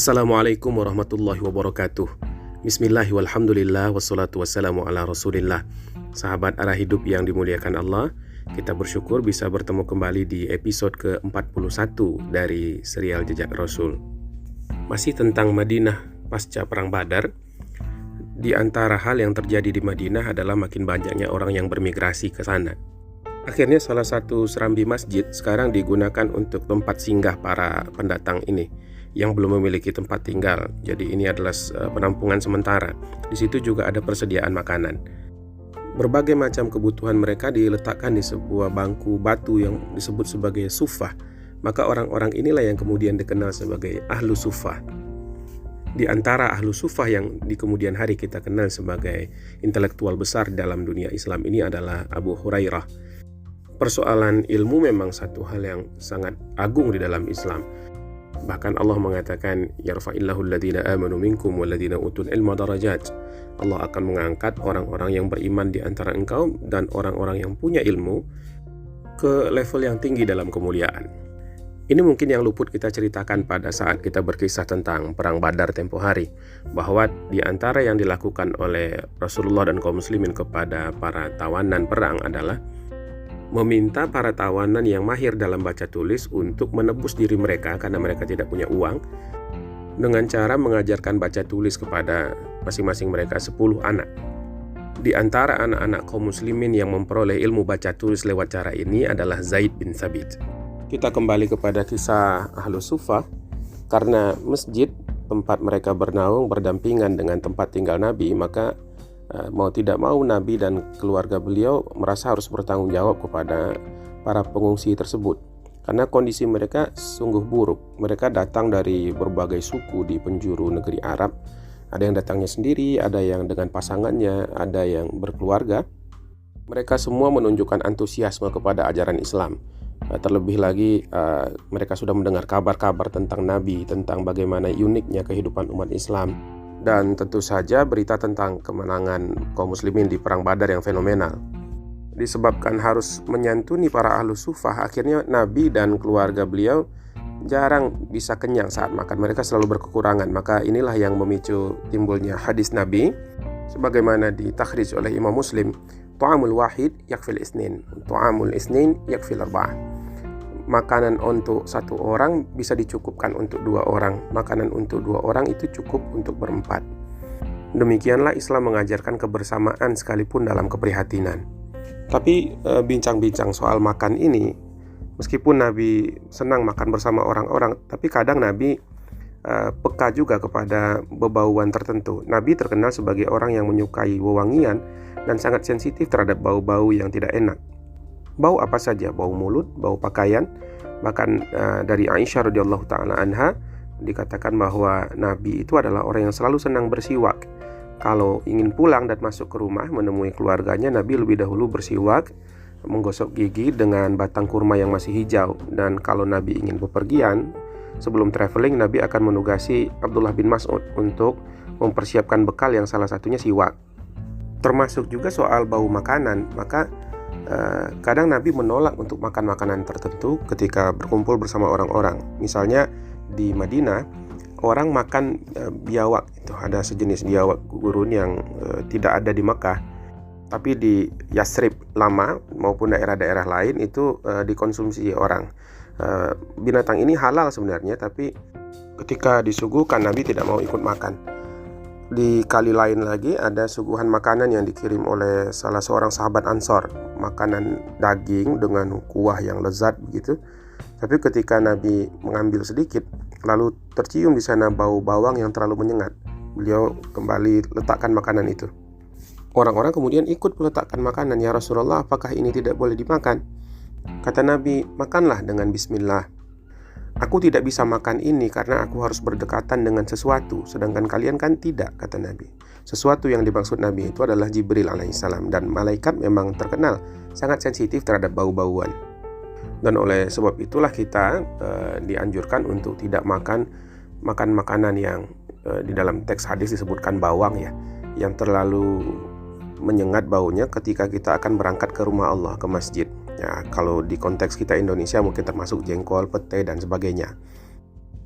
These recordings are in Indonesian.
Assalamualaikum warahmatullahi wabarakatuh. Bismillahi walhamdulillah wassalatu wassalamu ala rasulillah. Sahabat arah hidup yang dimuliakan Allah, kita bersyukur bisa bertemu kembali di episode ke-41 dari serial Jejak Rasul. Masih tentang Madinah pasca Perang Badar. Di antara hal yang terjadi di Madinah adalah makin banyaknya orang yang bermigrasi ke sana. Akhirnya salah satu serambi masjid sekarang digunakan untuk tempat singgah para pendatang ini yang belum memiliki tempat tinggal. Jadi ini adalah penampungan sementara. Di situ juga ada persediaan makanan. Berbagai macam kebutuhan mereka diletakkan di sebuah bangku batu yang disebut sebagai sufah. Maka orang-orang inilah yang kemudian dikenal sebagai ahlu sufah. Di antara ahlu sufah yang di kemudian hari kita kenal sebagai intelektual besar dalam dunia Islam ini adalah Abu Hurairah. Persoalan ilmu memang satu hal yang sangat agung di dalam Islam. Bahkan Allah mengatakan, yarfa'illahu alladhina amanu minkum walladhina utul ilma darajat. Allah akan mengangkat orang-orang yang beriman di antara engkau dan orang-orang yang punya ilmu ke level yang tinggi dalam kemuliaan. Ini mungkin yang luput kita ceritakan pada saat kita berkisah tentang Perang Badar tempo hari, bahwa di antara yang dilakukan oleh Rasulullah dan kaum muslimin kepada para tawanan perang adalah meminta para tawanan yang mahir dalam baca tulis untuk menebus diri mereka karena mereka tidak punya uang, dengan cara mengajarkan baca tulis kepada masing-masing mereka 10 anak. Di antara anak-anak kaum muslimin yang memperoleh ilmu baca tulis lewat cara ini adalah Zaid bin Thabit. Kita kembali kepada kisah Ahlu Sufah, karena masjid tempat mereka bernaung berdampingan dengan tempat tinggal Nabi, maka mau tidak mau Nabi dan keluarga beliau merasa harus bertanggung jawab kepada para pengungsi tersebut. Karena kondisi mereka sungguh buruk. Mereka datang dari berbagai suku di penjuru negeri Arab. Ada yang datangnya sendiri, ada yang dengan pasangannya, ada yang berkeluarga. Mereka semua menunjukkan antusiasme kepada ajaran Islam. Terlebih lagi mereka sudah mendengar kabar-kabar tentang Nabi, tentang bagaimana uniknya kehidupan umat Islam, dan tentu saja berita tentang kemenangan kaum muslimin di Perang Badar yang fenomenal. Disebabkan harus menyantuni para ahlu sufah, akhirnya Nabi dan keluarga beliau jarang bisa kenyang saat makan. Mereka selalu berkekurangan. Maka inilah yang memicu timbulnya hadis Nabi sebagaimana ditakhrij oleh Imam Muslim, ta'amul wahid yakfil isnin, ta'amul isnin yakfil arba'ah. Makanan untuk satu orang bisa dicukupkan untuk 2 orang. Makanan untuk 2 orang itu cukup untuk berempat. Demikianlah Islam mengajarkan kebersamaan sekalipun dalam keprihatinan. Tapi bincang-bincang soal makan ini, meskipun Nabi senang makan bersama orang-orang, tapi kadang Nabi peka juga kepada bebauan tertentu. Nabi terkenal sebagai orang yang menyukai wewangian dan sangat sensitif terhadap bau-bau yang tidak enak. Bau apa saja, bau mulut, bau pakaian. Bahkan dari Aisyah radhiyallahu taala anha dikatakan bahwa Nabi itu adalah orang yang selalu senang bersiwak. Kalau ingin pulang dan masuk ke rumah menemui keluarganya, Nabi lebih dahulu bersiwak, menggosok gigi dengan batang kurma yang masih hijau. Dan kalau Nabi ingin bepergian, sebelum traveling, Nabi akan menugasi Abdullah bin Mas'ud untuk mempersiapkan bekal yang salah satunya siwak. Termasuk juga soal bau makanan. Maka kadang Nabi menolak untuk makan makanan tertentu ketika berkumpul bersama orang-orang. Misalnya di Madinah, orang makan biawak. Itu ada sejenis biawak gurun yang tidak ada di Mekah, tapi di Yasrib lama maupun daerah-daerah lain itu dikonsumsi orang. Binatang ini halal sebenarnya, tapi ketika disuguhkan Nabi tidak mau ikut makan. Di kali lain lagi ada suguhan makanan yang dikirim oleh salah seorang sahabat Ansor, makanan daging dengan kuah yang lezat begitu. Tapi ketika Nabi mengambil sedikit, lalu tercium di sana bau bawang yang terlalu menyengat. Beliau kembali letakkan makanan itu. Orang-orang kemudian ikut meletakkan makanan. Ya Rasulullah, apakah ini tidak boleh dimakan? Kata Nabi, makanlah dengan bismillah. Aku tidak bisa makan ini karena aku harus berdekatan dengan sesuatu, sedangkan kalian kan tidak, kata Nabi. Sesuatu yang dimaksud Nabi itu adalah Jibril alaihissalam, dan malaikat memang terkenal sangat sensitif terhadap bau-bauan. Dan oleh sebab itulah kita dianjurkan untuk tidak makan makanan yang di dalam teks hadis disebutkan bawang ya, yang terlalu menyengat baunya ketika kita akan berangkat ke rumah Allah, ke masjid. Ya, kalau di konteks kita Indonesia mungkin termasuk jengkol, pete dan sebagainya.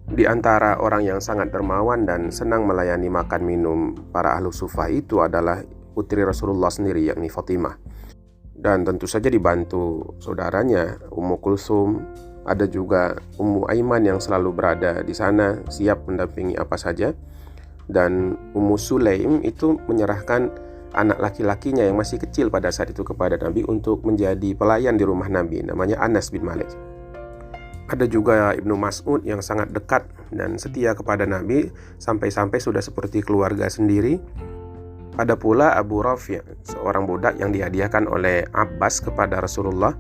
Di antara orang yang sangat dermawan dan senang melayani makan minum para ahlu sufah itu adalah putri Rasulullah sendiri, yakni Fatimah. Dan tentu saja dibantu saudaranya Ummu Kulsum. Ada juga Ummu Aiman yang selalu berada di sana siap mendampingi apa saja. Dan Ummu Sulaim itu menyerahkan anak laki-lakinya yang masih kecil pada saat itu kepada Nabi untuk menjadi pelayan di rumah Nabi, namanya Anas bin Malik. Ada juga Ibnu Mas'ud yang sangat dekat dan setia kepada Nabi sampai-sampai sudah seperti keluarga sendiri. Ada pula Abu Rafi', seorang budak yang dihadiahkan oleh Abbas kepada Rasulullah,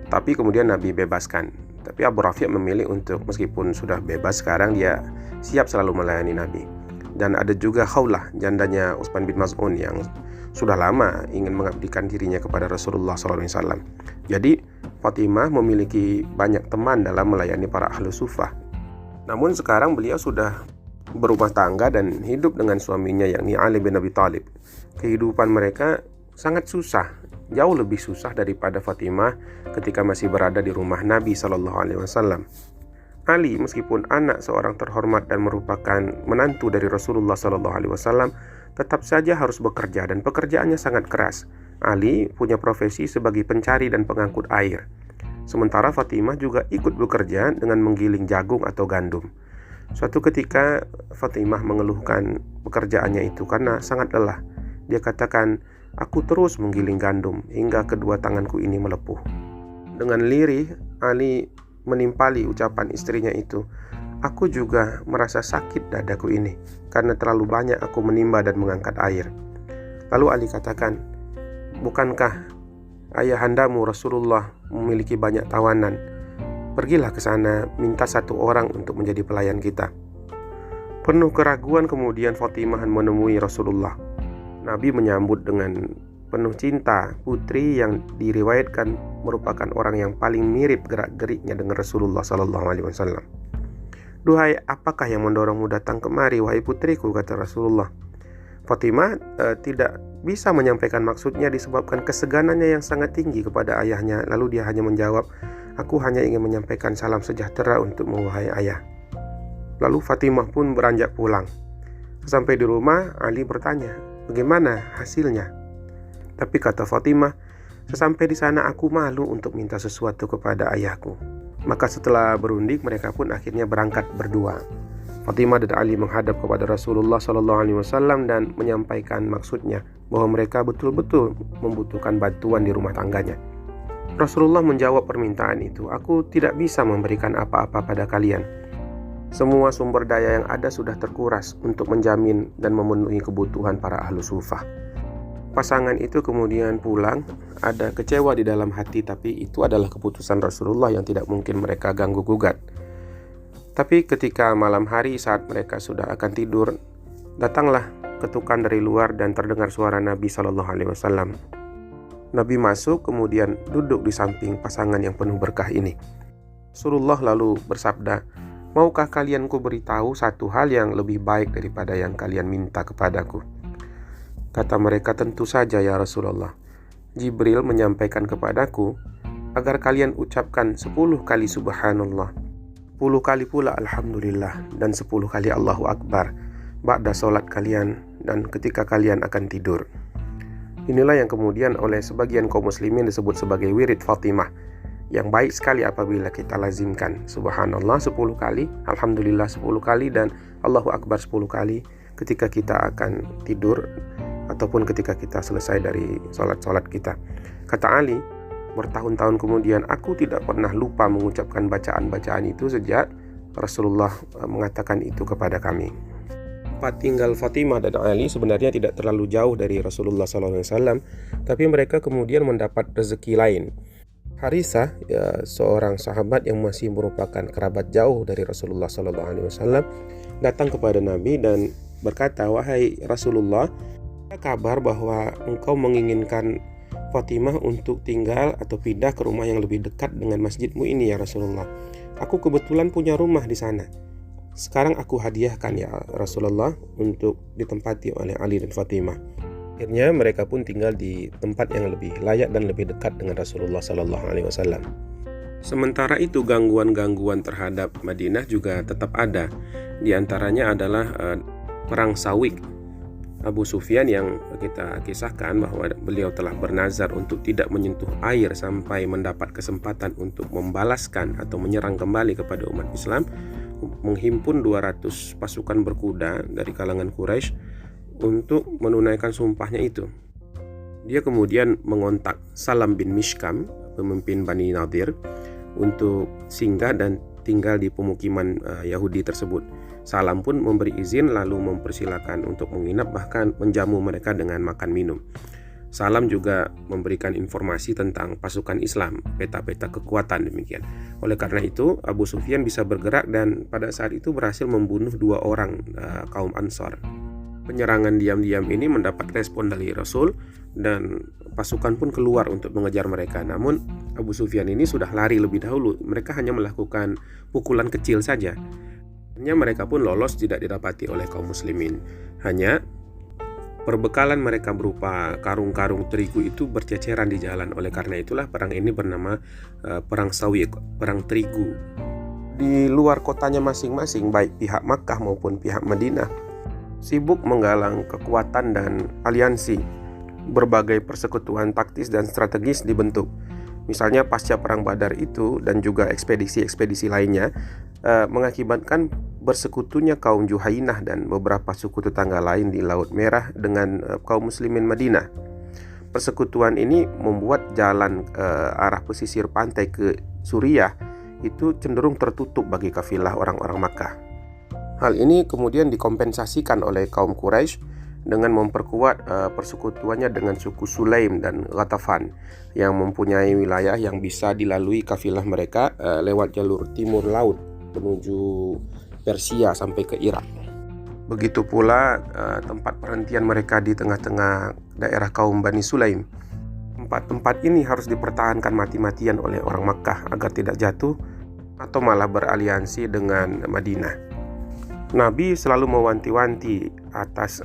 tapi kemudian Nabi bebaskan. Tapi Abu Rafi' memilih untuk, meskipun sudah bebas sekarang, dia siap selalu melayani Nabi. Dan ada juga Khawlah, jandanya Utsman bin Maz'un yang sudah lama ingin mengabdikan dirinya kepada Rasulullah SAW. Jadi Fatimah memiliki banyak teman dalam melayani para ahlu sufah. Namun sekarang beliau sudah berumah tangga dan hidup dengan suaminya, yakni Ali bin Abi Thalib. Kehidupan mereka sangat susah, jauh lebih susah daripada Fatimah ketika masih berada di rumah Nabi SAW. Ali meskipun anak seorang terhormat dan merupakan menantu dari Rasulullah SAW, tetap saja harus bekerja dan pekerjaannya sangat keras. Ali punya profesi sebagai pencari dan pengangkut air. Sementara Fatimah juga ikut bekerja dengan menggiling jagung atau gandum. Suatu ketika Fatimah mengeluhkan pekerjaannya itu karena sangat lelah. Dia katakan, "Aku terus menggiling gandum hingga kedua tanganku ini melepuh." Dengan lirih, Ali menimpali ucapan istrinya itu, "Aku juga merasa sakit dadaku ini karena terlalu banyak aku menimba dan mengangkat air." Lalu Ali katakan, "Bukankah ayahandamu Rasulullah memiliki banyak tawanan? Pergilah ke sana, minta satu orang untuk menjadi pelayan kita." Penuh keraguan kemudian Fatimah menemui Rasulullah. Nabi menyambut dengan penuh cinta putri yang diriwayatkan merupakan orang yang paling mirip gerak-geriknya dengan Rasulullah SAW. "Duhai, apakah yang mendorongmu datang kemari, wahai putriku?" kata Rasulullah. Fatimah tidak bisa menyampaikan maksudnya disebabkan keseganannya yang sangat tinggi kepada ayahnya. Lalu dia hanya menjawab, "Aku hanya ingin menyampaikan salam sejahtera untukmu, wahai ayah." Lalu Fatimah pun beranjak pulang. Sampai di rumah, Ali bertanya, "Bagaimana hasilnya?" Tapi kata Fatimah, "Sesampai di sana aku malu untuk minta sesuatu kepada ayahku." Maka setelah berunding, mereka pun akhirnya berangkat berdua. Fatimah dan Ali menghadap kepada Rasulullah SAW dan menyampaikan maksudnya bahwa mereka betul-betul membutuhkan bantuan di rumah tangganya. Rasulullah menjawab permintaan itu, "Aku tidak bisa memberikan apa-apa pada kalian. Semua sumber daya yang ada sudah terkuras untuk menjamin dan memenuhi kebutuhan para ahlu sufah." Pasangan itu kemudian pulang, ada kecewa di dalam hati, tapi itu adalah keputusan Rasulullah yang tidak mungkin mereka ganggu-gugat. Tapi ketika malam hari saat mereka sudah akan tidur, datanglah ketukan dari luar dan terdengar suara Nabi SAW. Nabi masuk kemudian duduk di samping pasangan yang penuh berkah ini. Rasulullah lalu bersabda, "Maukah kalian ku beritahu satu hal yang lebih baik daripada yang kalian minta kepadaku?" Kata mereka, "Tentu saja ya Rasulullah. Jibril menyampaikan kepadaku agar kalian ucapkan 10 kali subhanallah, 10 kali pula alhamdulillah, dan 10 kali Allahu Akbar ba'da salat kalian dan ketika kalian akan tidur." Inilah yang kemudian oleh sebagian kaum muslimin disebut sebagai wirid Fatimah, yang baik sekali apabila kita lazimkan subhanallah 10 kali, alhamdulillah 10 kali, dan Allahu Akbar 10 kali ketika kita akan tidur ataupun ketika kita selesai dari salat-salat kita. Kata Ali, bertahun-tahun kemudian aku tidak pernah lupa mengucapkan bacaan-bacaan itu sejak Rasulullah mengatakan itu kepada kami. Tempat tinggal Fatimah dan Ali sebenarnya tidak terlalu jauh dari Rasulullah SAW, tapi mereka kemudian mendapat rezeki lain. Harisah, seorang sahabat yang masih merupakan kerabat jauh dari Rasulullah SAW, datang kepada Nabi dan berkata, "Wahai Rasulullah, kabar bahwa engkau menginginkan Fatimah untuk tinggal atau pindah ke rumah yang lebih dekat dengan masjidmu ini ya Rasulullah. Aku kebetulan punya rumah di sana. Sekarang aku hadiahkan ya Rasulullah untuk ditempati oleh Ali dan Fatimah." Akhirnya mereka pun tinggal di tempat yang lebih layak dan lebih dekat dengan Rasulullah SAW. Sementara itu gangguan-gangguan terhadap Madinah juga tetap ada. Di antaranya adalah perang Sawik. Abu Sufyan yang kita kisahkan bahwa beliau telah bernazar untuk tidak menyentuh air sampai mendapat kesempatan untuk membalaskan atau menyerang kembali kepada umat Islam, menghimpun 200 pasukan berkuda dari kalangan Quraisy untuk menunaikan sumpahnya itu. Dia kemudian mengontak Salam bin Mishkam, pemimpin Bani Nadir, untuk singgah dan tinggal di pemukiman Yahudi tersebut. Salam pun memberi izin lalu mempersilakan untuk menginap, bahkan menjamu mereka dengan makan minum. Salam juga memberikan informasi tentang pasukan Islam, peta-peta kekuatan demikian. Oleh karena itu, Abu Sufyan bisa bergerak dan pada saat itu berhasil membunuh 2 orang kaum Ansar. Penyerangan diam-diam ini mendapat respon dari Rasul dan pasukan pun keluar untuk mengejar mereka. Namun Abu Sufyan ini sudah lari lebih dahulu. Mereka hanya melakukan pukulan kecil saja. Hanya mereka pun lolos, tidak didapati oleh kaum muslimin. Hanya perbekalan mereka berupa karung-karung terigu itu berceceran di jalan. Oleh karena itulah perang ini bernama Perang Sawik, Perang Terigu. Di luar kotanya masing-masing, baik pihak Makkah maupun pihak Madinah, sibuk menggalang kekuatan dan aliansi. Berbagai persekutuan taktis dan strategis dibentuk. Misalnya pasca Perang Badar itu dan juga ekspedisi-ekspedisi lainnya mengakibatkan bersekutunya kaum Juhainah dan beberapa suku tetangga lain di Laut Merah dengan kaum muslimin Madinah. Persekutuan ini membuat jalan arah pesisir pantai ke Suriah itu cenderung tertutup bagi kafilah orang-orang Makkah. Hal ini kemudian dikompensasikan oleh kaum Quraisy dengan memperkuat persekutuannya dengan suku Sulaim dan Ghatafan yang mempunyai wilayah yang bisa dilalui kafilah mereka lewat jalur timur laut menuju Persia sampai ke Irak. Begitu pula tempat perhentian mereka di tengah-tengah daerah kaum Bani Sulaim. Tempat-tempat ini harus dipertahankan mati-matian oleh orang Makkah agar tidak jatuh atau malah beraliansi dengan Madinah. Nabi selalu mewanti-wanti atas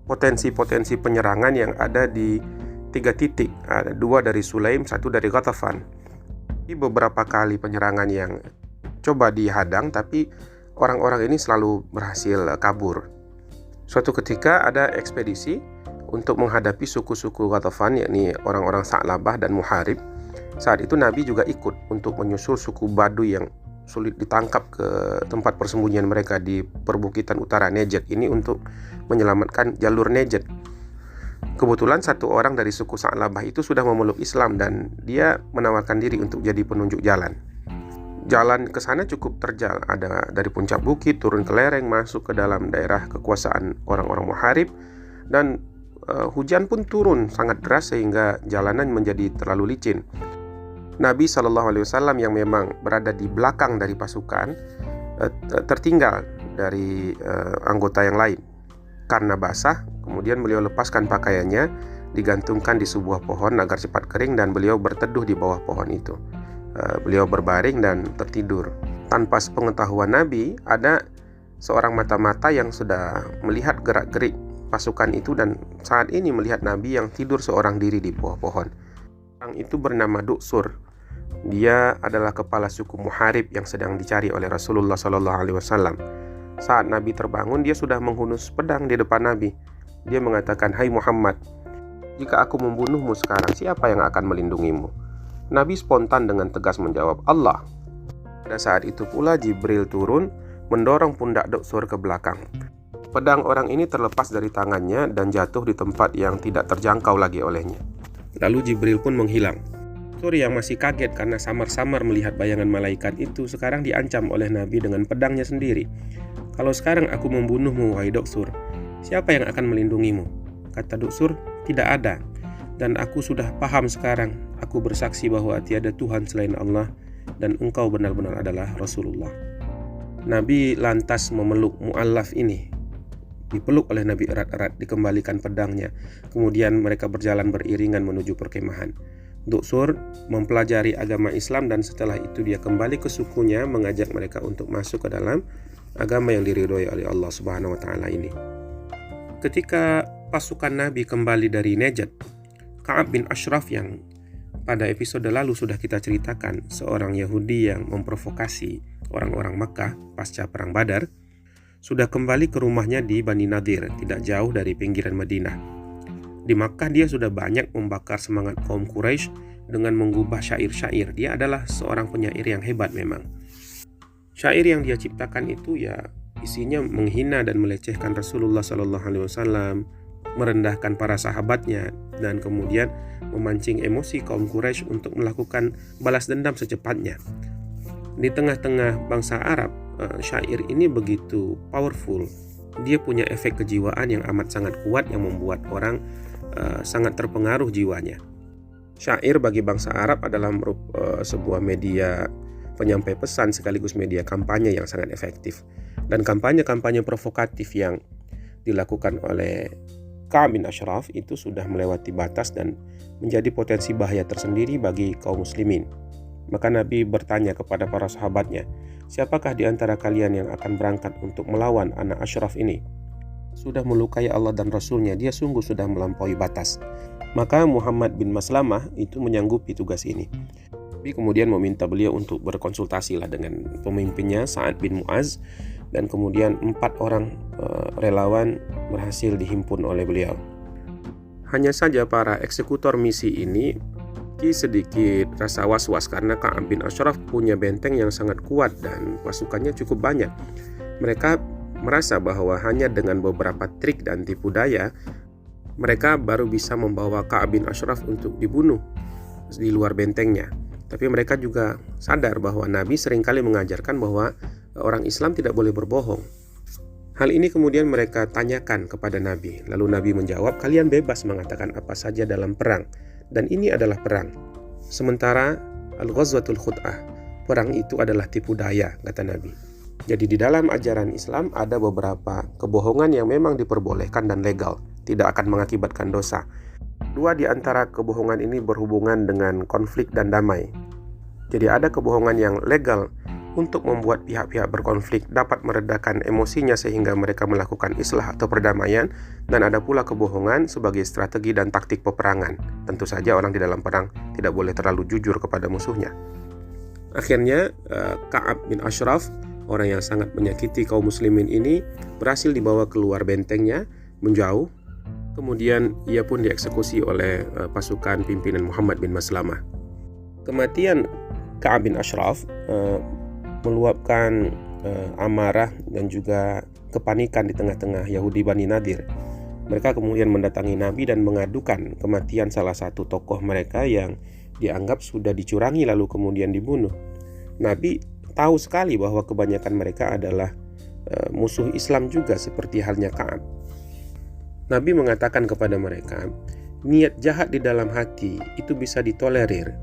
potensi-potensi penyerangan yang ada di 3 titik, 2 dari Sulaim, 1 dari Ghatafan. Di beberapa kali penyerangan yang coba dihadang, tapi orang-orang ini selalu berhasil kabur. Suatu ketika ada ekspedisi untuk menghadapi suku-suku Ghatafan, yakni orang-orang Sa'labah dan Muharib. Saat itu Nabi juga ikut untuk menyusul suku Baduy yang sulit ditangkap ke tempat persembunyian mereka di perbukitan utara Najd ini untuk menyelamatkan jalur Najd. Kebetulan satu orang dari suku Sa'labah itu sudah memeluk Islam dan dia menawarkan diri untuk jadi penunjuk jalan. Jalan ke sana cukup terjal, ada dari puncak bukit turun ke lereng masuk ke dalam daerah kekuasaan orang-orang Muharib, dan hujan pun turun sangat deras sehingga jalanan menjadi terlalu licin. Nabi SAW yang memang berada di belakang dari pasukan tertinggal dari anggota yang lain. Karena basah, kemudian beliau lepaskan pakaiannya, digantungkan di sebuah pohon agar cepat kering, dan beliau berteduh di bawah pohon itu. Beliau berbaring dan tertidur. Tanpa sepengetahuan Nabi, ada seorang mata-mata yang sudah melihat gerak-gerik pasukan itu dan saat ini melihat Nabi yang tidur seorang diri di bawah pohon. Orang itu bernama Du'sur. Dia adalah kepala suku Muharib yang sedang dicari oleh Rasulullah SAW. Saat Nabi terbangun, dia sudah menghunus pedang di depan Nabi. Dia mengatakan, "Hai Muhammad, jika aku membunuhmu sekarang, siapa yang akan melindungimu?" Nabi spontan dengan tegas menjawab, "Allah." Pada saat itu pula Jibril turun, mendorong pundak Du'sur ke belakang. Pedang orang ini terlepas dari tangannya dan jatuh di tempat yang tidak terjangkau lagi olehnya. Lalu Jibril pun menghilang. Du'sur yang masih kaget karena samar-samar melihat bayangan malaikat itu sekarang diancam oleh Nabi dengan pedangnya sendiri. "Kalau sekarang aku membunuhmu, wahai Du'sur, siapa yang akan melindungimu?" Kata Du'sur, "Tidak ada. Dan aku sudah paham sekarang. Aku bersaksi bahwa tiada Tuhan selain Allah dan engkau benar-benar adalah Rasulullah." Nabi lantas memeluk Mu'allaf ini. Dipeluk oleh Nabi erat-erat, dikembalikan pedangnya. Kemudian mereka berjalan beriringan menuju perkemahan. Du'sur mempelajari agama Islam dan setelah itu dia kembali ke sukunya, mengajak mereka untuk masuk ke dalam agama yang diridhoi oleh Allah Subhanahu wa taala ini. Ketika pasukan Nabi kembali dari Najd, Ka'ab bin Ashraf yang pada episode lalu sudah kita ceritakan seorang Yahudi yang memprovokasi orang-orang Makkah pasca Perang Badar sudah kembali ke rumahnya di Bani Nadir, tidak jauh dari pinggiran Madinah. Di Makkah dia sudah banyak membakar semangat kaum Quraisy dengan mengubah syair-syair. Dia adalah seorang penyair yang hebat memang. Syair yang dia ciptakan itu ya isinya menghina dan melecehkan Rasulullah SAW, merendahkan para sahabatnya, dan kemudian memancing emosi kaum Quraisy untuk melakukan balas dendam secepatnya. Di tengah-tengah bangsa Arab, syair ini begitu powerful. Dia punya efek kejiwaan yang amat sangat kuat yang membuat orang sangat terpengaruh jiwanya. Syair bagi bangsa Arab adalah sebuah media penyampai pesan sekaligus media kampanye yang sangat efektif. Dan kampanye-kampanye provokatif yang dilakukan oleh Ka'ab bin Ashraf itu sudah melewati batas dan menjadi potensi bahaya tersendiri bagi kaum muslimin. Maka Nabi bertanya kepada para sahabatnya, "Siapakah di antara kalian yang akan berangkat untuk melawan anak Ashraf ini? Sudah melukai Allah dan Rasulnya, dia sungguh sudah melampaui batas." Maka Muhammad bin Maslamah itu menyanggupi tugas ini. Nabi kemudian meminta beliau untuk berkonsultasi dengan pemimpinnya Sa'ad bin Mu'az, dan kemudian 4 orang relawan berhasil dihimpun oleh beliau. Hanya saja para eksekutor misi ini sedikit rasa was-was karena Ka'ab bin Ashraf punya benteng yang sangat kuat dan pasukannya cukup banyak. Mereka merasa bahwa hanya dengan beberapa trik dan tipu daya mereka baru bisa membawa Ka'ab bin Ashraf untuk dibunuh di luar bentengnya. Tapi mereka juga sadar bahwa Nabi seringkali mengajarkan bahwa orang Islam tidak boleh berbohong. Hal ini kemudian mereka tanyakan kepada Nabi. Lalu Nabi menjawab, "Kalian bebas mengatakan apa saja dalam perang, dan ini adalah perang. Sementara Al-Ghazwatul Khut'ah, perang itu adalah tipu daya," kata Nabi. Jadi di dalam ajaran Islam ada beberapa kebohongan yang memang diperbolehkan dan legal, tidak akan mengakibatkan dosa. 2 di antara kebohongan ini berhubungan dengan konflik dan damai. Jadi ada kebohongan yang legal untuk membuat pihak-pihak berkonflik dapat meredakan emosinya sehingga mereka melakukan islah atau perdamaian, dan ada pula kebohongan sebagai strategi dan taktik peperangan. Tentu saja orang di dalam perang tidak boleh terlalu jujur kepada musuhnya. Akhirnya Ka'ab bin Ashraf, orang yang sangat menyakiti kaum muslimin ini, berhasil dibawa keluar bentengnya menjauh. Kemudian ia pun dieksekusi oleh pasukan pimpinan Muhammad bin Maslamah. Kematian Ka'ab bin Ashraf meluapkan amarah dan juga kepanikan di tengah-tengah Yahudi Bani Nadir. Mereka kemudian mendatangi Nabi dan mengadukan kematian salah satu tokoh mereka yang dianggap sudah dicurangi lalu kemudian dibunuh. Nabi tahu sekali bahwa kebanyakan mereka adalah musuh Islam juga seperti halnya Ka'ab. Nabi mengatakan kepada mereka, niat jahat di dalam hati itu bisa ditolerir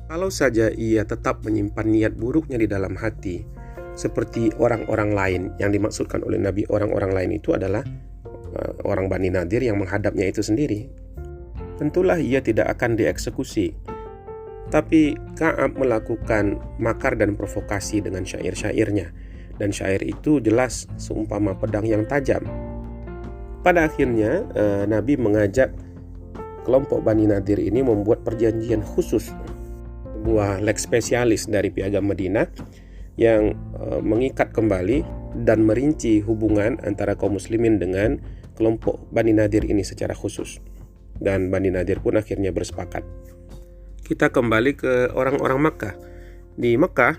kalau saja ia tetap menyimpan niat buruknya di dalam hati, seperti orang-orang lain. Yang dimaksudkan oleh Nabi orang-orang lain itu adalah orang Bani Nadir yang menghadapnya itu sendiri. Tentulah ia tidak akan dieksekusi. Tapi Ka'ab melakukan makar dan provokasi dengan syair-syairnya, dan syair itu jelas seumpama pedang yang tajam. Pada akhirnya Nabi mengajak kelompok Bani Nadir ini membuat perjanjian khusus, sebuah lex spesialis dari Piagam Madinah yang mengikat kembali dan merinci hubungan antara kaum muslimin dengan kelompok Bani Nadir ini secara khusus. Dan Bani Nadir pun akhirnya bersepakat. Kita kembali ke orang-orang Makkah. Di Makkah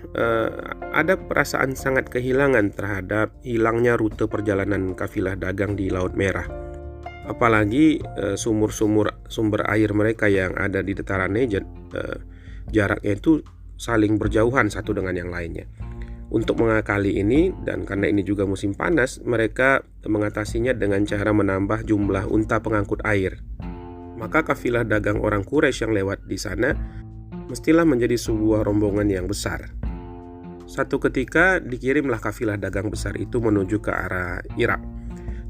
ada perasaan sangat kehilangan terhadap hilangnya rute perjalanan kafilah dagang di Laut Merah. Apalagi sumber air mereka yang ada di dataran Najd, jaraknya itu saling berjauhan satu dengan yang lainnya. Untuk mengakali ini, dan karena ini juga musim panas, mereka mengatasinya dengan cara menambah jumlah unta pengangkut air. Maka kafilah dagang orang Quraisy yang lewat di sana mestilah menjadi sebuah rombongan yang besar. Satu ketika dikirimlah kafilah dagang besar itu menuju ke arah Irak.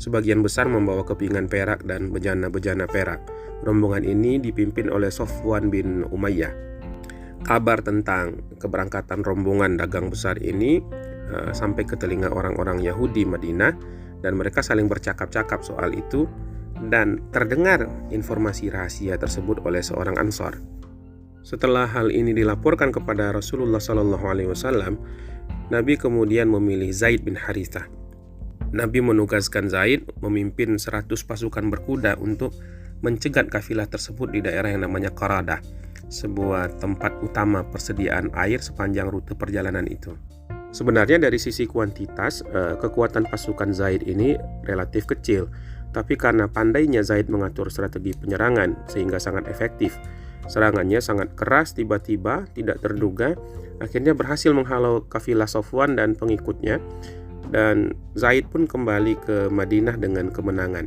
Sebagian besar membawa kepingan perak dan bejana-bejana perak. Rombongan ini dipimpin oleh Safwan bin Umayyah. Kabar tentang keberangkatan rombongan dagang besar ini sampai ke telinga orang-orang Yahudi Madinah, dan mereka saling bercakap-cakap soal itu, dan terdengar informasi rahasia tersebut oleh seorang Ansor. Setelah hal ini dilaporkan kepada Rasulullah SAW, Nabi kemudian memilih Zaid bin Harithah. Nabi menugaskan Zaid memimpin 100 pasukan berkuda untuk mencegat kafilah tersebut di daerah yang namanya Qaradah, sebuah tempat utama persediaan air sepanjang rute perjalanan itu. Sebenarnya dari sisi kuantitas, kekuatan pasukan Zaid ini relatif kecil, tapi karena pandainya Zaid mengatur strategi penyerangan sehingga sangat efektif. Serangannya sangat keras, tiba-tiba, tidak terduga, akhirnya berhasil menghalau kafilah Safwan dan pengikutnya, dan Zaid pun kembali ke Madinah dengan kemenangan.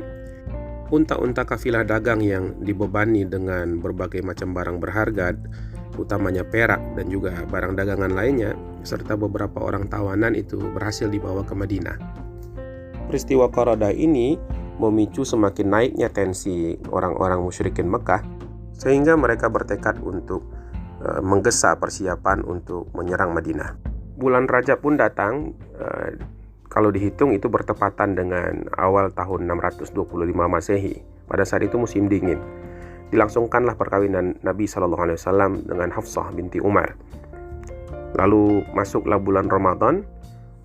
Unta-unta kafilah dagang yang dibebani dengan berbagai macam barang berharga, utamanya perak dan juga barang dagangan lainnya, serta beberapa orang tawanan itu berhasil dibawa ke Madinah. Peristiwa Qaradah ini memicu semakin naiknya tensi orang-orang musyrikin Mekah, sehingga mereka bertekad untuk menggesa persiapan untuk menyerang Madinah. Bulan Rajab pun datang, kalau dihitung itu bertepatan dengan awal tahun 625 Masehi. Pada saat itu musim dingin. Dilangsungkanlah perkawinan Nabi SAW dengan Hafsah binti Umar. Lalu masuklah bulan Ramadan,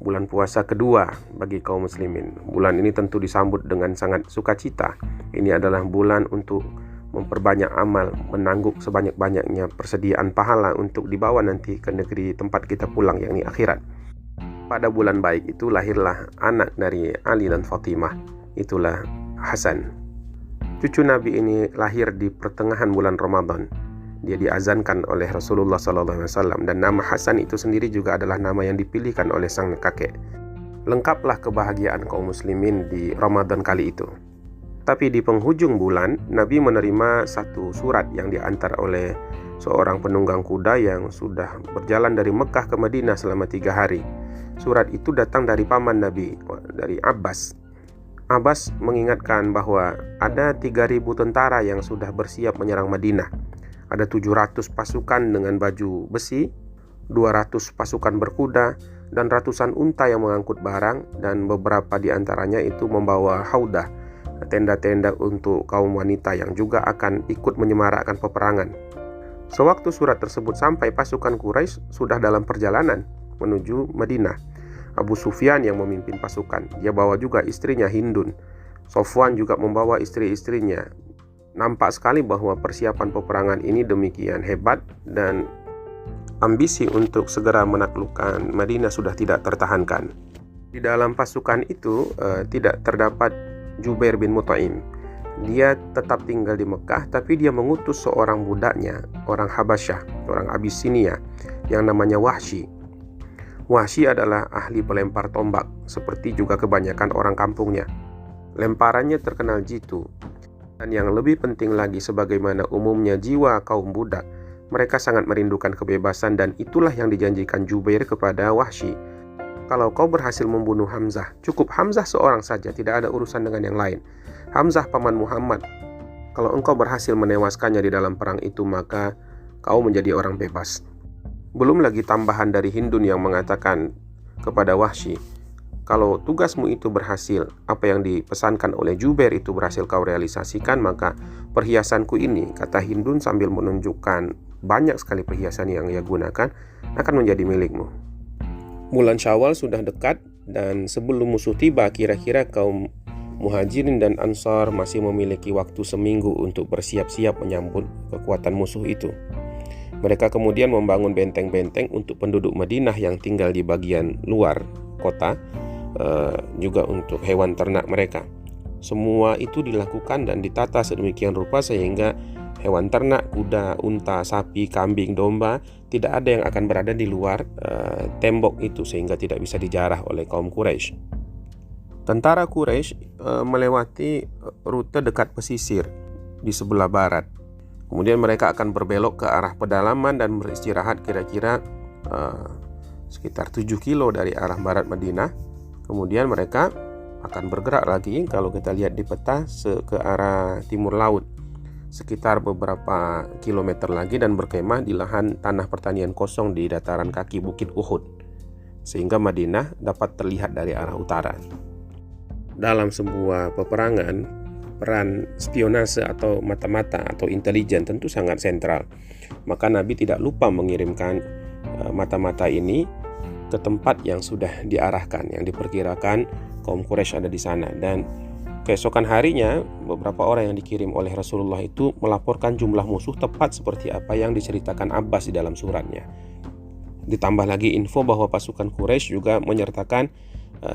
bulan puasa kedua bagi kaum muslimin. Bulan ini tentu disambut dengan sangat sukacita. Ini adalah bulan untuk memperbanyak amal, menangguk sebanyak-banyaknya persediaan pahala untuk dibawa nanti ke negeri tempat kita pulang, yakni akhirat. Pada bulan baik itu lahirlah anak dari Ali dan Fatimah, itulah Hasan. Cucu Nabi ini lahir di pertengahan bulan Ramadan. Dia diazankan oleh Rasulullah SAW, dan nama Hasan itu sendiri juga adalah nama yang dipilihkan oleh sang kakek. Lengkaplah kebahagiaan kaum muslimin di Ramadan kali itu. Tapi di penghujung bulan, Nabi menerima satu surat yang diantar oleh seorang penunggang kuda yang sudah berjalan dari Mekah ke Madinah selama 3 hari. Surat itu datang dari paman Nabi, dari Abbas. Abbas mengingatkan bahwa ada 3.000 tentara yang sudah bersiap menyerang Madinah. Ada 700 pasukan dengan baju besi, 200 pasukan berkuda, dan ratusan unta yang mengangkut barang, dan beberapa di antaranya itu membawa haudah, tenda-tenda untuk kaum wanita yang juga akan ikut menyemarakkan peperangan. Sewaktu surat tersebut sampai, pasukan Quraisy sudah dalam perjalanan menuju Madinah. Abu Sufyan yang memimpin pasukan. Dia bawa juga istrinya Hindun. Safwan juga membawa istri-istrinya. Nampak sekali bahwa persiapan peperangan ini demikian hebat, dan ambisi untuk segera menaklukkan Madinah sudah tidak tertahankan. Di dalam pasukan itu tidak terdapat Jubair bin Mut'im. Dia tetap tinggal di Mekah, tapi dia mengutus seorang budaknya, orang Habasyah, orang Abyssinia, yang namanya Wahsy. Wahsy adalah ahli pelempar tombak, seperti juga kebanyakan orang kampungnya. Lemparannya terkenal jitu. Dan yang lebih penting lagi, sebagaimana umumnya jiwa kaum budak, mereka sangat merindukan kebebasan, dan itulah yang dijanjikan Jubair kepada Wahsy. Kalau kau berhasil membunuh Hamzah, cukup Hamzah seorang saja, tidak ada urusan dengan yang lain. Hamzah paman Muhammad. Kalau engkau berhasil menewaskannya di dalam perang itu, maka kau menjadi orang bebas. Belum lagi tambahan dari Hindun yang mengatakan kepada Wahsy, kalau tugasmu itu berhasil, apa yang dipesankan oleh Jubair itu berhasil kau realisasikan, maka perhiasanku ini, kata Hindun sambil menunjukkan banyak sekali perhiasan yang ia gunakan, akan menjadi milikmu. Bulan Syawal sudah dekat, dan sebelum musuh tiba, kira-kira kaum Muhajirin dan Ansar masih memiliki waktu seminggu untuk bersiap-siap menyambut kekuatan musuh itu. Mereka kemudian membangun benteng-benteng untuk penduduk Madinah yang tinggal di bagian luar kota, juga untuk hewan ternak mereka. Semua itu dilakukan dan ditata sedemikian rupa sehingga hewan ternak, kuda, unta, sapi, kambing, domba, tidak ada yang akan berada di luar tembok itu, sehingga tidak bisa dijarah oleh kaum Quraisy. Tentara Quraisy melewati rute dekat pesisir di sebelah barat. Kemudian mereka akan berbelok ke arah pedalaman dan beristirahat kira-kira sekitar 7 kilo dari arah barat Madinah. Kemudian mereka akan bergerak lagi, kalau kita lihat di peta, ke arah timur laut, sekitar beberapa kilometer lagi, dan berkemah di lahan tanah pertanian kosong di dataran kaki Bukit Uhud, sehingga Madinah dapat terlihat dari arah utara. Dalam sebuah peperangan, peran spionase atau mata-mata atau intelijen tentu sangat sentral. Maka Nabi tidak lupa mengirimkan mata-mata ini ke tempat yang sudah diarahkan, yang diperkirakan kaum Quraisy ada di sana. Dan keesokan harinya beberapa orang yang dikirim oleh Rasulullah itu melaporkan jumlah musuh tepat seperti apa yang diceritakan Abbas di dalam suratnya. Ditambah lagi info bahwa pasukan Quraisy juga menyertakan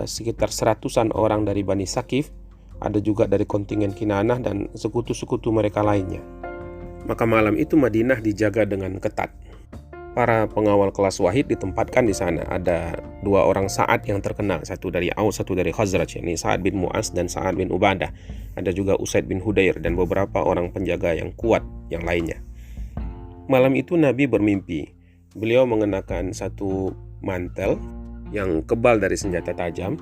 sekitar 100-an orang dari Bani Saqif, ada juga dari kontingen Kinanah dan sekutu-sekutu mereka lainnya. Maka malam itu Madinah dijaga dengan ketat. Para pengawal kelas wahid ditempatkan di sana. Ada 2 orang Sa'ad yang terkenal, satu dari Aus, satu dari Khazraj, yakni Sa'ad bin Mu'az dan Sa'ad bin Ubadah. Ada juga Usaid bin Hudair dan beberapa orang penjaga yang kuat yang lainnya. Malam itu Nabi bermimpi. Beliau mengenakan satu mantel yang kebal dari senjata tajam,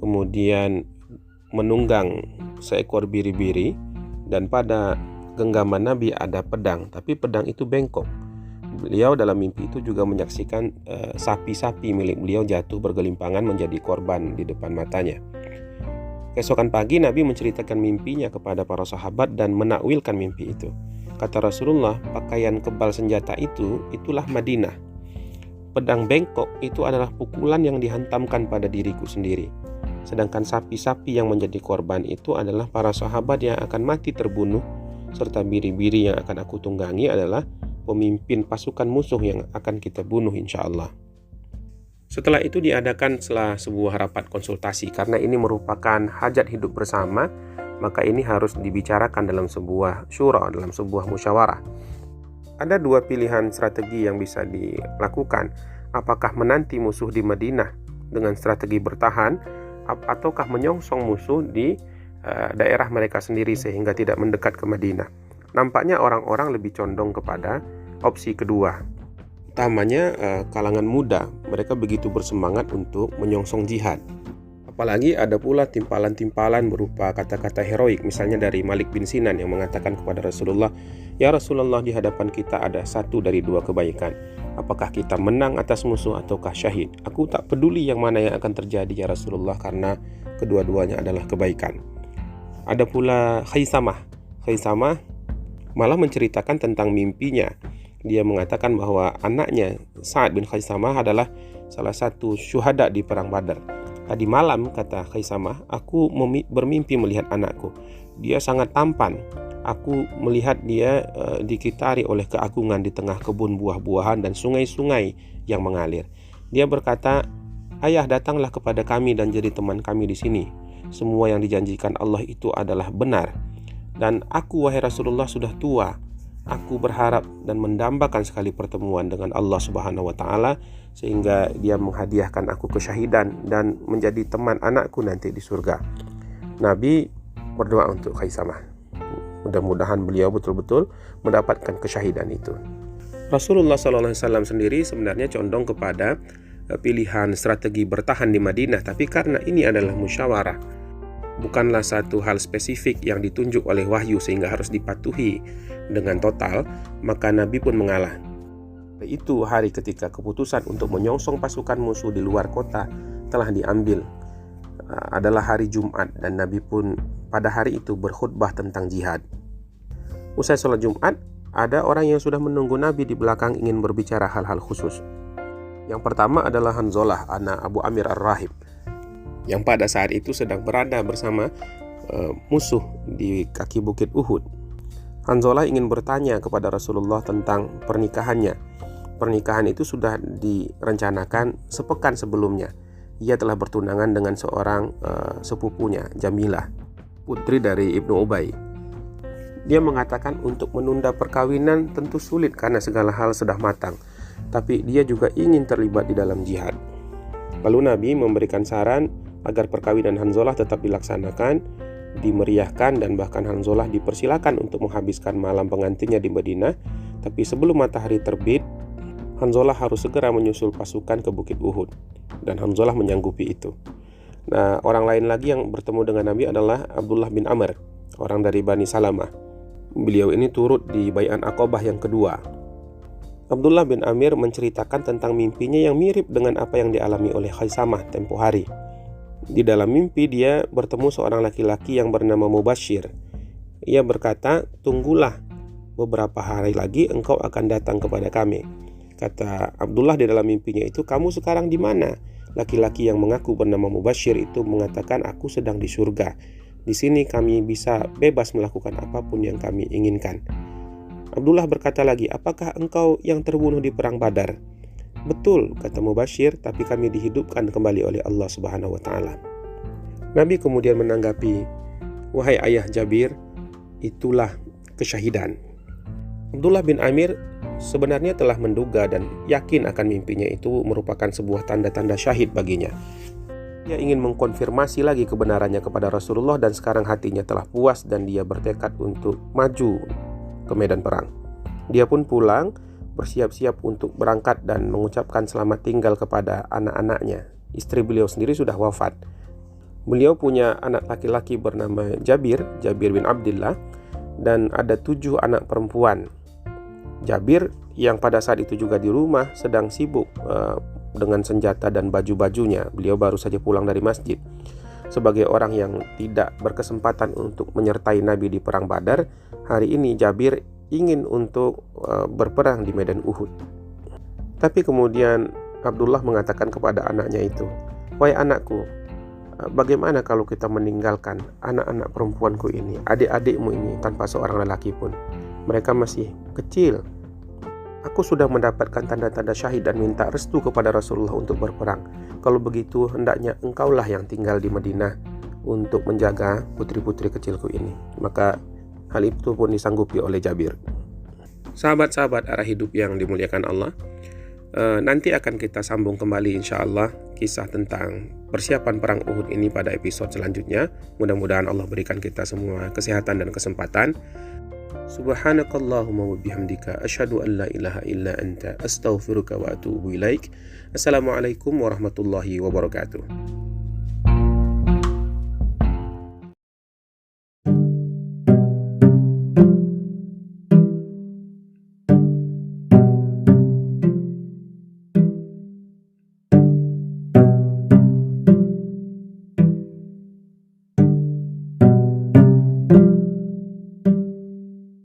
kemudian menunggang seekor biri-biri, dan pada genggaman Nabi ada pedang, tapi pedang itu bengkok. Beliau dalam mimpi itu juga menyaksikan sapi-sapi milik beliau jatuh bergelimpangan menjadi korban di depan matanya. Keesokan pagi Nabi menceritakan mimpinya kepada para sahabat dan menakwilkan mimpi itu. Kata Rasulullah, pakaian kebal senjata itulah Madinah. Pedang bengkok itu adalah pukulan yang dihantamkan pada diriku sendiri. Sedangkan sapi-sapi yang menjadi korban itu adalah para sahabat yang akan mati terbunuh, serta biri-biri yang akan aku tunggangi adalah pemimpin pasukan musuh yang akan kita bunuh insya Allah. Setelah itu diadakan sebuah rapat konsultasi, karena ini merupakan hajat hidup bersama, maka ini harus dibicarakan dalam sebuah syura, dalam sebuah musyawarah. Ada 2 pilihan strategi yang bisa dilakukan. Apakah menanti musuh di Madinah dengan strategi bertahan, ataukah menyongsong musuh di daerah mereka sendiri sehingga tidak mendekat ke Madinah. Nampaknya orang-orang lebih condong kepada opsi kedua. Utamanya kalangan muda, mereka begitu bersemangat untuk menyongsong jihad. Apalagi ada pula timpalan-timpalan berupa kata-kata heroik, misalnya dari Malik bin Sinan yang mengatakan kepada Rasulullah, "Ya Rasulullah, di hadapan kita ada satu dari 2 kebaikan. Apakah kita menang atas musuh ataukah syahid? Aku tak peduli yang mana yang akan terjadi ya Rasulullah, karena kedua-duanya adalah kebaikan." Ada pula Khaisamah malah menceritakan tentang mimpinya. Dia mengatakan bahwa anaknya Sa'ad bin Khaisamah adalah salah satu syuhada di perang Badar. Tadi malam, kata Khaisamah, aku bermimpi melihat anakku. Dia sangat tampan. Aku melihat dia dikitari oleh keagungan di tengah kebun buah-buahan dan sungai-sungai yang mengalir. Dia berkata, "Ayah, datanglah kepada kami dan jadi teman kami di sini. Semua yang dijanjikan Allah itu adalah benar. Dan aku, wahai Rasulullah, sudah tua. Aku berharap dan mendambakan sekali pertemuan dengan Allah Subhanahu wa Ta'ala, sehingga Dia menghadiahkan aku kesyahidan dan menjadi teman anakku nanti di surga." Nabi berdoa untuk Khaisamah. Mudah-mudahan beliau betul-betul mendapatkan kesyahidan itu. Rasulullah SAW sendiri sebenarnya condong kepada pilihan strategi bertahan di Madinah, tapi karena ini adalah musyawarah, bukanlah satu hal spesifik yang ditunjuk oleh wahyu sehingga harus dipatuhi dengan total, maka Nabi pun mengalah. Itu hari ketika keputusan untuk menyongsong pasukan musuh di luar kota telah diambil adalah hari Jumat, dan Nabi pun pada hari itu berkhutbah tentang jihad. Usai sholat Jumat, ada orang yang sudah menunggu Nabi di belakang ingin berbicara hal-hal khusus. Yang pertama adalah Hanzalah, anak Abu Amir Ar-Rahib, yang pada saat itu sedang berada bersama musuh di kaki bukit Uhud. Hanzalah ingin bertanya kepada Rasulullah tentang pernikahannya. Pernikahan itu sudah direncanakan sepekan sebelumnya. Ia telah bertunangan dengan seorang sepupunya, Jamilah, putri dari Ibnu Ubay. Dia mengatakan untuk menunda perkawinan tentu sulit karena segala hal sudah matang, tapi dia juga ingin terlibat di dalam jihad. Lalu Nabi memberikan saran agar perkawinan Hanzalah tetap dilaksanakan, dimeriahkan, dan bahkan Hanzalah dipersilakan untuk menghabiskan malam pengantinnya di Madinah. Tapi sebelum matahari terbit, Hanzalah harus segera menyusul pasukan ke Bukit Uhud, dan Hanzalah menyanggupi itu. Nah, orang lain lagi yang bertemu dengan Nabi adalah Abdullah bin Amr, orang dari Bani Salamah. Beliau ini turut di Bai'ah Aqabah yang kedua. Abdullah bin Amir menceritakan tentang mimpinya yang mirip dengan apa yang dialami oleh Khaisamah tempo hari. Di dalam mimpi dia bertemu seorang laki-laki yang bernama Mubashir. Ia berkata, "Tunggulah beberapa hari lagi engkau akan datang kepada kami." Kata Abdullah di dalam mimpinya itu, "Kamu sekarang di mana?" Laki-laki yang mengaku bernama Mubashir itu mengatakan, "Aku sedang di surga. Di sini kami bisa bebas melakukan apapun yang kami inginkan." Abdullah berkata lagi, "Apakah engkau yang terbunuh di perang Badar?" "Betul," kata Mubashir, "tapi kami dihidupkan kembali oleh Allah Subhanahu wa taala." Nabi kemudian menanggapi, "Wahai ayah Jabir, itulah kesyahidan." Abdullah bin Amir sebenarnya telah menduga dan yakin akan mimpinya itu merupakan sebuah tanda-tanda syahid baginya. Dia ingin mengkonfirmasi lagi kebenarannya kepada Rasulullah dan sekarang hatinya telah puas dan dia bertekad untuk maju ke medan perang. Dia pun pulang, bersiap-siap untuk berangkat dan mengucapkan selamat tinggal kepada anak-anaknya. Istri beliau sendiri sudah wafat. Beliau punya anak laki-laki bernama Jabir bin Abdullah, dan ada 7 anak perempuan. Jabir yang pada saat itu juga di rumah sedang sibuk dengan senjata dan baju-bajunya. Beliau baru saja pulang dari masjid. Sebagai orang yang tidak berkesempatan untuk menyertai Nabi di perang Badar, hari ini Jabir ingin untuk berperang di medan Uhud. Tapi kemudian Abdullah mengatakan kepada anaknya itu, "Wahai anakku, bagaimana kalau kita meninggalkan anak-anak perempuanku ini, adik-adikmu ini tanpa seorang lelaki pun? Mereka masih kecil. Aku sudah mendapatkan tanda-tanda syahid dan minta restu kepada Rasulullah untuk berperang. Kalau begitu, hendaknya engkaulah yang tinggal di Madinah untuk menjaga putri-putri kecilku ini." Maka hal itu pun disanggupi oleh Jabir. Sahabat-sahabat arah hidup yang dimuliakan Allah, nanti akan kita sambung kembali insya-Allah kisah tentang persiapan perang Uhud ini pada episode selanjutnya. Mudah-mudahan Allah berikan kita semua kesehatan dan kesempatan. Subhanakallahumma wa bihamdika asyhadu an la ilaha illa anta astaghfiruka wa atubu ilaik. Assalamualaikum warahmatullahi wabarakatuh.